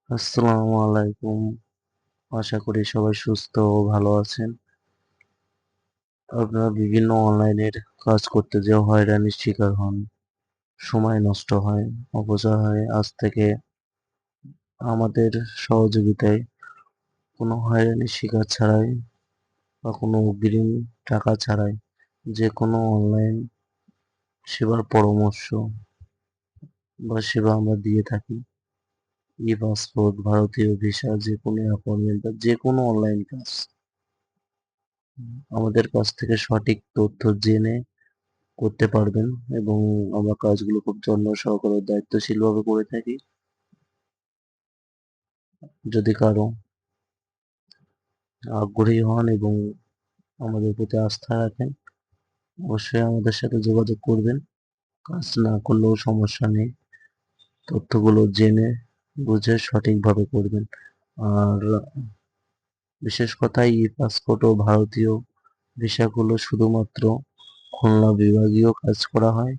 আসসালামু আলাইকুম। আশা করি সবাই সুস্থ ও ভালো আছেন। আপনারা বিভিন্ন অনলাইনের কাজ করতে যেয়ে হয়রানির শিকার হন, সময় নষ্ট হয়, অপচয় হয়। আজ থেকে আমাদের সহযোগিতায় কোনো হয়রানির শিকার ছাড়াই বা কোনো অগ্রিম টাকা ছাড়াই যে কোনো অনলাইন সেবার পরামর্শ বা সেবা আমরা দিয়ে থাকি। ই-পাসপোর্ট, ভারতীয় ভিসা, যেকোনো অ্যাপয়েন্টমেন্ট বা যেকোনো অনলাইন কাজ আমাদের কাছ থেকে সঠিক তথ্য জেনে করতে পারবেন এবং আমরা কাজগুলো খুব যত্ন সহকারে ও দায়িত্বশীলভাবে করে থাকি। যদি কারো আগ্রহী হন এবং আমাদের প্রতি আস্থা রাখেন, অবশ্যই আমাদের সাথে যোগাযোগ করবেন। কাজ না করলেও সমস্যা নেই। তথ্যগুলো জেনে বুঝে সঠিকভাবে করবেন। আর বিশেষ কথা, ই-পাসপোর্ট ও ভারতীয় ভিসাগুলো শুধুমাত্র খুলনা বিভাগীয় কাজ করা হয়।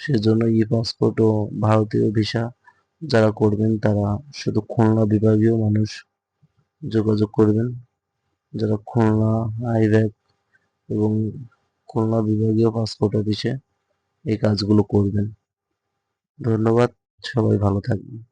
সেজন্য ই-পাসপোর্ট ও ভারতীয় ভিসা যারা করবেন তারা শুধু খুলনা বিভাগীয় মানুষ যোগাযোগ করবেন। যারা খুলনা আইভ্যাক এবং খুলনা বিভাগীয় পাসপোর্ট অফিসে এই কাজগুলো করবেন। ধন্যবাদ। সবাই ভালো থাকবেন।